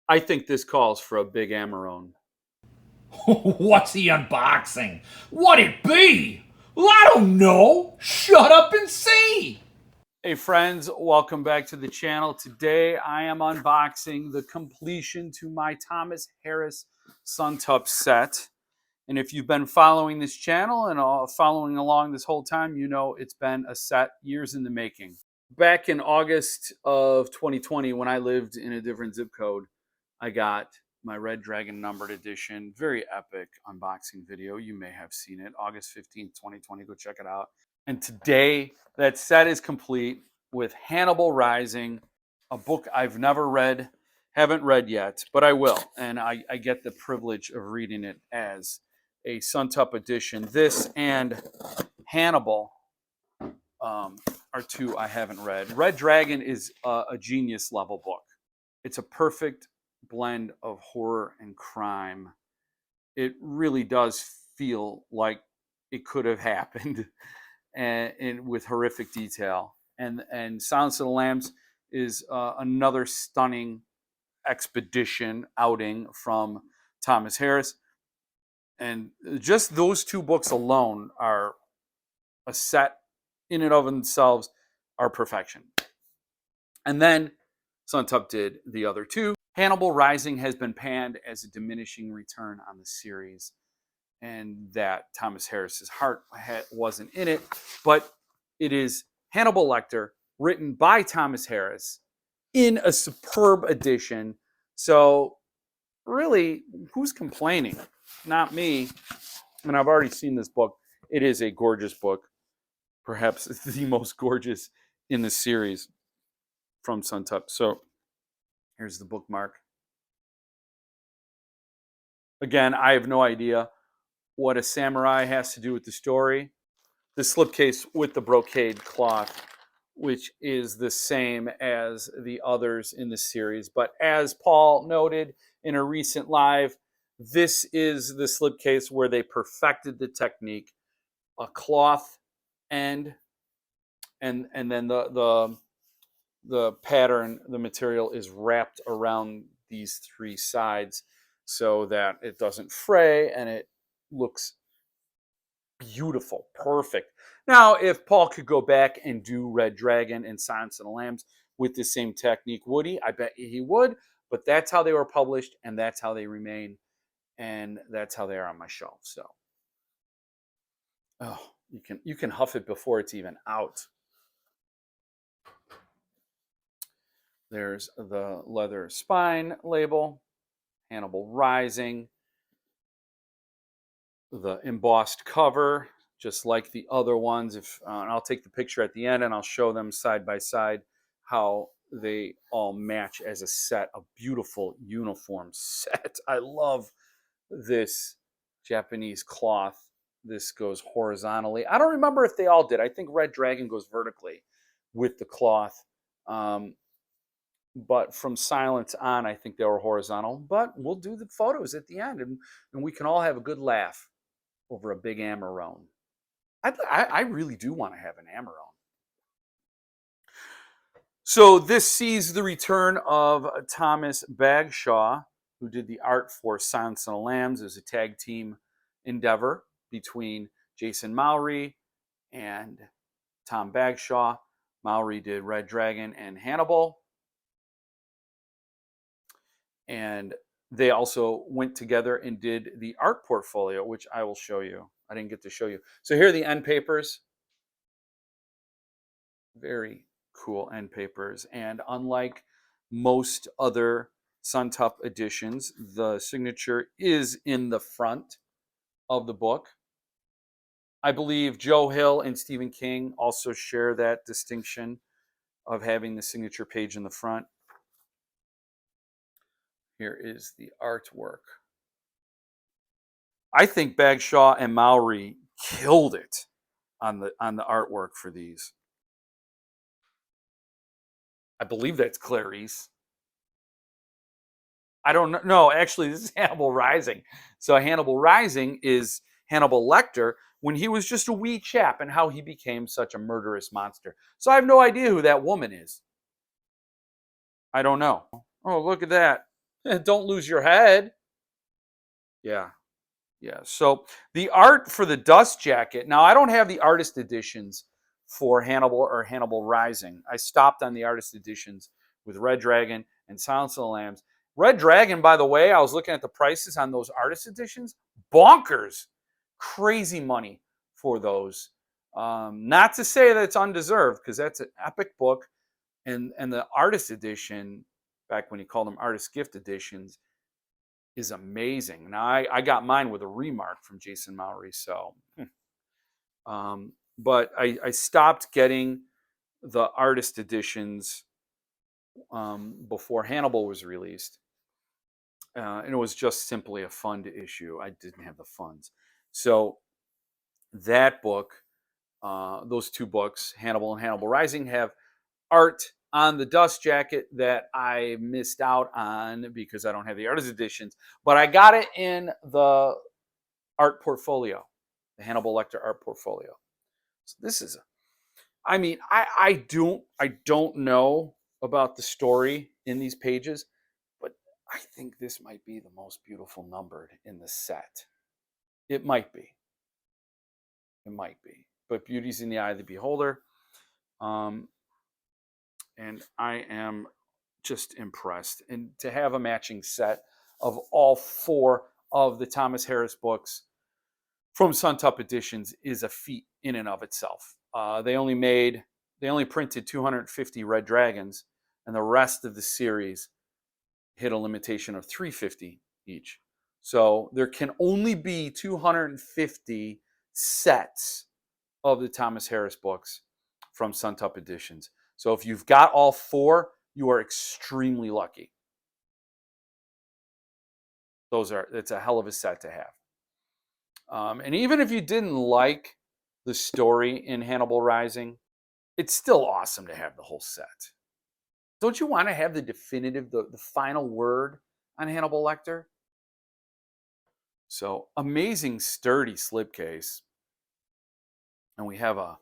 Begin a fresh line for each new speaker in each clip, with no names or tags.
I think this calls for a big Amarone.
What's he unboxing? What'd it be? Well, I don't know. Shut up and see.
Hey friends, welcome back to the channel. Today I am unboxing the completion to my Thomas Harris Suntup set. And if you've been following this channel and following along this whole time, you know it's been a set years in the making. Back in August of 2020, when I lived in a different zip code, I got my Red Dragon numbered edition. Very epic unboxing video. You may have seen it. August 15th, 2020. Go check it out. And today, that set is complete with Hannibal Rising, a book I've never read, haven't read yet, but I will. And I get the privilege of reading it as a Suntup edition. This and Hannibal are two I haven't read. Red Dragon is a genius level book. It's a perfect blend of horror and crime. It really does feel like it could have happened, and with horrific detail. And Silence of the Lambs is another stunning expedition outing from Thomas Harris. And just those two books alone are a set in and of themselves, are perfection. And then Suntup did the other two. Hannibal Rising has been panned as a diminishing return on the series, and that Thomas Harris's heart wasn't in it, but it is Hannibal Lecter, written by Thomas Harris, in a superb edition. So really, who's complaining? Not me. And I've already seen this book. It is a gorgeous book, perhaps the most gorgeous in the series from Suntup. So here's the bookmark. Again, I have no idea what a samurai has to do with the story. The slipcase with the brocade cloth, which is the same as the others in the series. But as Paul noted in a recent live, this is the slipcase where they perfected the technique. A cloth end, and then the pattern, the material is wrapped around these three sides so that it doesn't fray and it looks beautiful, perfect. Now, if Paul could go back and do Red Dragon and Silence of the Lambs with the same technique, would he? I bet he would, but that's how they were published, and that's how they remain, and that's how they are on my shelf. So, oh, you can huff it before it's even out. There's the leather spine label, Hannibal Rising, the embossed cover, just like the other ones. And I'll take the picture at the end and I'll show them side by side how they all match as a set, a beautiful uniform set. I love this Japanese cloth. This goes horizontally. I don't remember if they all did. I think Red Dragon goes vertically with the cloth. But from Silence on, I think they were horizontal. But we'll do the photos at the end, and we can all have a good laugh over a big Amarone. I really do want to have an Amarone. So this sees the return of Thomas Bagshaw, who did the art for Silence of the Lambs. As a tag team endeavor between Jason Mowry and Tom Bagshaw. Mowry did Red Dragon and Hannibal. And they also went together and did the art portfolio, which I will show you. I didn't get to show you. So here are the end papers. Very cool end papers. And unlike most other Suntup editions, the signature is in the front of the book. I believe Joe Hill and Stephen King also share that distinction of having the signature page in the front. Here is the artwork. I think Bagshaw and Mowry killed it on the artwork for these. I believe that's Clarice. I don't know. Actually, this is Hannibal Rising. So Hannibal Rising is Hannibal Lecter when he was just a wee chap and how he became such a murderous monster. So I have no idea who that woman is. I don't know. Oh, look at that. Don't lose your head. Yeah. Yeah. So the art for the dust jacket. Now I don't have the artist editions for Hannibal or Hannibal Rising. I stopped on the artist editions with Red Dragon and Silence of the Lambs. Red Dragon, by the way, I was looking at the prices on those artist editions. Bonkers. Crazy money for those. Not to say that it's undeserved, because that's an epic book. And the artist edition, back when you called them artist gift editions, is amazing. Now I got mine with a remark from Jason Mowry, so but I stopped getting the artist editions before Hannibal was released, and it was just simply a fund issue. I didn't have the funds, so that book, those two books, Hannibal and Hannibal Rising, have art on the dust jacket that I missed out on because I don't have the artist editions, but I got it in the art portfolio, the Hannibal Lecter art portfolio. So this is, I mean, I don't know about the story in these pages, but I think this might be the most beautiful numbered in the set. It might be. It might be. But beauty's in the eye of the beholder. And I am just impressed. And to have a matching set of all four of the Thomas Harris books from Suntup Editions is a feat in and of itself. They only printed 250 Red Dragons, and the rest of the series hit a limitation of 350 each. So there can only be 250 sets of the Thomas Harris books from Suntup Editions. So if you've got all four, you are extremely lucky. It's a hell of a set to have. And even if you didn't like the story in Hannibal Rising, it's still awesome to have the whole set. Don't you want to have the definitive, the final word on Hannibal Lecter? So amazing, sturdy slipcase. And we have a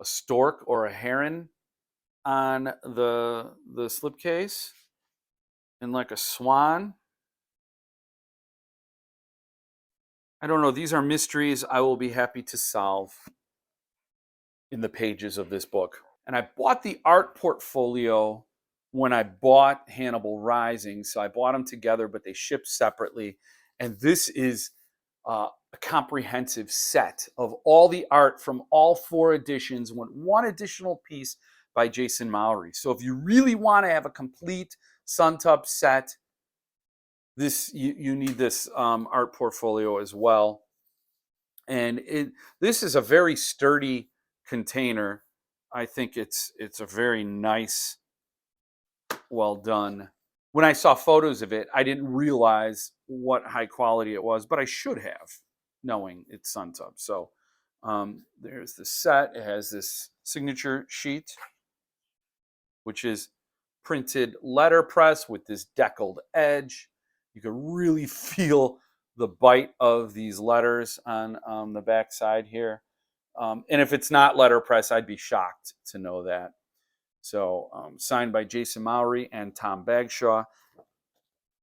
stork or a heron on the slipcase, and like a swan. I don't know. These are mysteries I will be happy to solve in the pages of this book. And I bought the art portfolio when I bought Hannibal Rising. So I bought them together, but they ship separately. And this is a comprehensive set of all the art from all four editions, one additional piece by Jason Mowry. So if you really want to have a complete Suntup set, you need this art portfolio as well. And this is a very sturdy container. I think it's a very nice, well done. When I saw photos of it, I didn't realize what high quality it was, but I should have, knowing it's Suntup. So there's the set. It has this signature sheet, which is printed letterpress with this deckled edge. You can really feel the bite of these letters on the back side here. And if it's not letterpress, I'd be shocked to know that. So signed by Jason Mowry and Tom Bagshaw.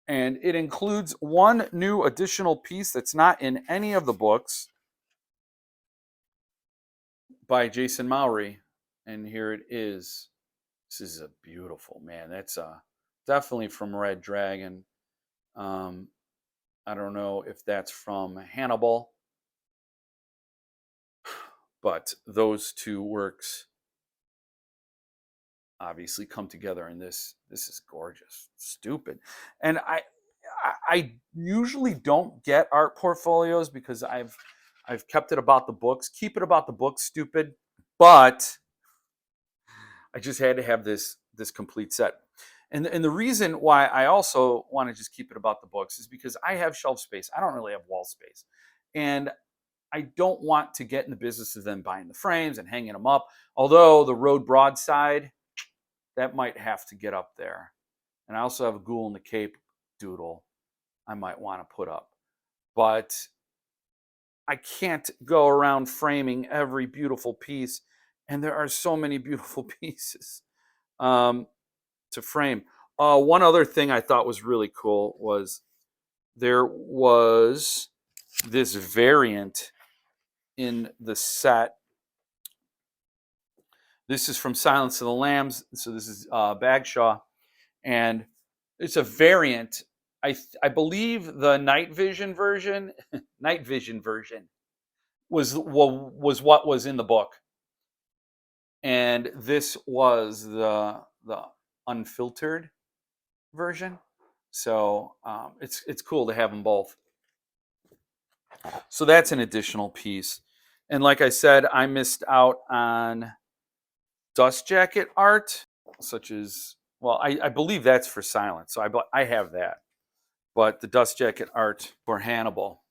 And it includes one new additional piece that's not in any of the books by Jason Mowry. And here it is. This is a beautiful, man. That's definitely from Red Dragon. I don't know if that's from Hannibal, but those two works obviously come together in this. This is gorgeous, stupid. And I usually don't get art portfolios because I've kept it about the books. Keep it about the books, stupid. But I just had to have this complete set. And the reason why I also want to just keep it about the books is because I have shelf space. I don't really have wall space. And I don't want to get in the business of them buying the frames and hanging them up. Although the Road Broadside, that might have to get up there. And I also have a Ghoul in the Cape doodle I might want to put up. But I can't go around framing every beautiful piece. And there are so many beautiful pieces to frame. One other thing I thought was really cool was there was this variant in the set. This is from Silence of the Lambs, so this is Bagshaw, and it's a variant. I believe the night vision version, night vision version was what was in the book, and this was the unfiltered version. So it's cool to have them both. So that's an additional piece. And like I said, I missed out on dust jacket art, such as, well, I believe that's for Silence. So I have that. But the dust jacket art for Hannibal.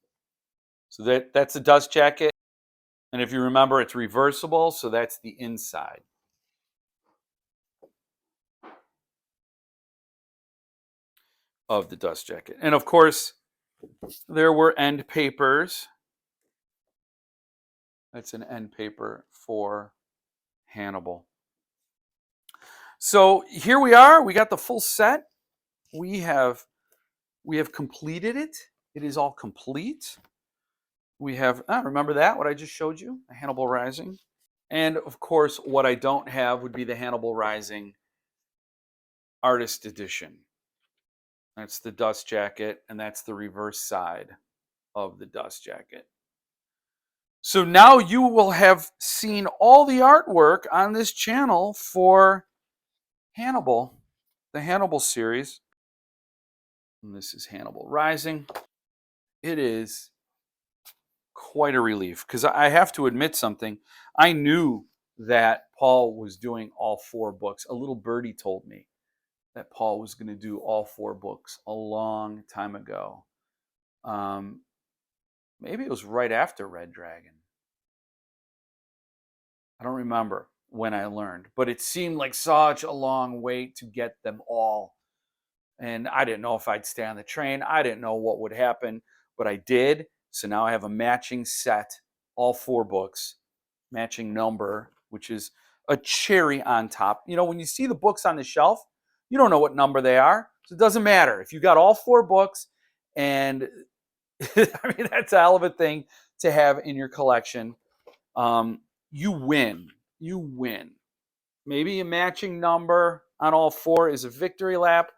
So that's the dust jacket. And if you remember, it's reversible. So that's the inside of the dust jacket. And of course, there were end papers. That's an end paper for Hannibal. So here we are. We got the full set. We have completed it. It is all complete. We have, remember that, what I just showed you, the Hannibal Rising. And of course, what I don't have would be the Hannibal Rising Artist Edition. That's the dust jacket, and that's the reverse side of the dust jacket. So now you will have seen all the artwork on this channel for Hannibal, the Hannibal series. And this is Hannibal Rising. It is quite a relief because I have to admit something. I knew that Paul was doing all 4 books. A little birdie told me that Paul was going to do all 4 books a long time ago. Maybe it was right after Red Dragon. I don't remember when I learned, but it seemed like such a long wait to get them all. And I didn't know if I'd stay on the train. I didn't know what would happen, but I did. So now I have a matching set, all 4 books, matching number, which is a cherry on top. You know, when you see the books on the shelf, you don't know what number they are. So it doesn't matter. If you got all 4 books, and I mean, that's a hell of a thing to have in your collection. You win. You win. Maybe a matching number on all 4 is a victory lap,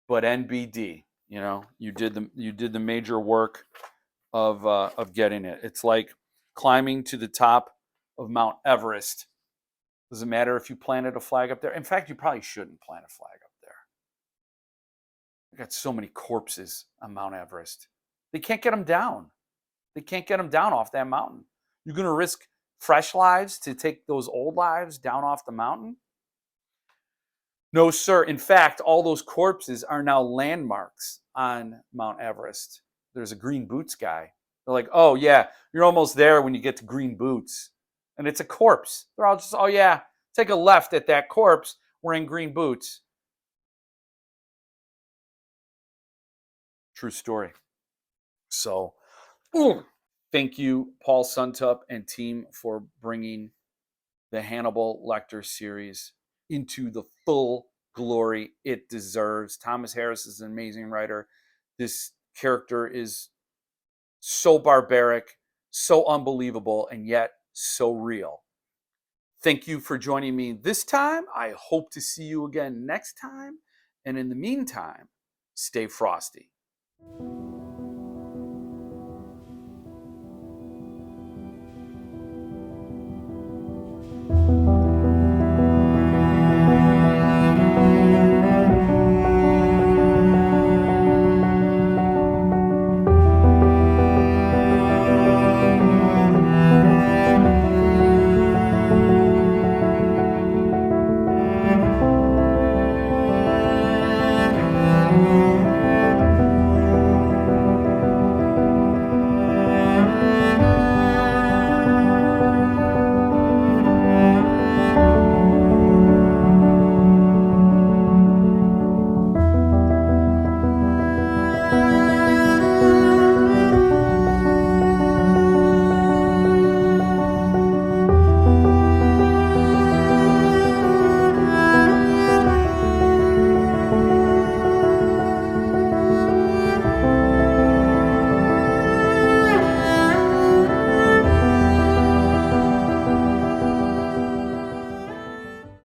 but NBD, you know, you did the major work of getting it. It's like climbing to the top of Mount Everest. Doesn't matter if you planted a flag up there. In fact, you probably shouldn't plant a flag up there. I got so many corpses on Mount Everest. They can't get them down. They can't get them down off that mountain. You're going to risk fresh lives to take those old lives down off the mountain? No, sir. In fact, all those corpses are now landmarks on Mount Everest. There's a green boots guy. They're like, oh, yeah, you're almost there when you get to green boots. And it's a corpse. They're all just, oh, yeah, take a left at that corpse wearing green boots. True story. So, thank you, Paul Suntup and team, for bringing the Hannibal Lecter series into the full glory it deserves. Thomas Harris is an amazing writer. This character is so barbaric, so unbelievable, and yet so real. Thank you for joining me this time. I hope to see you again next time. And in the meantime, stay frosty.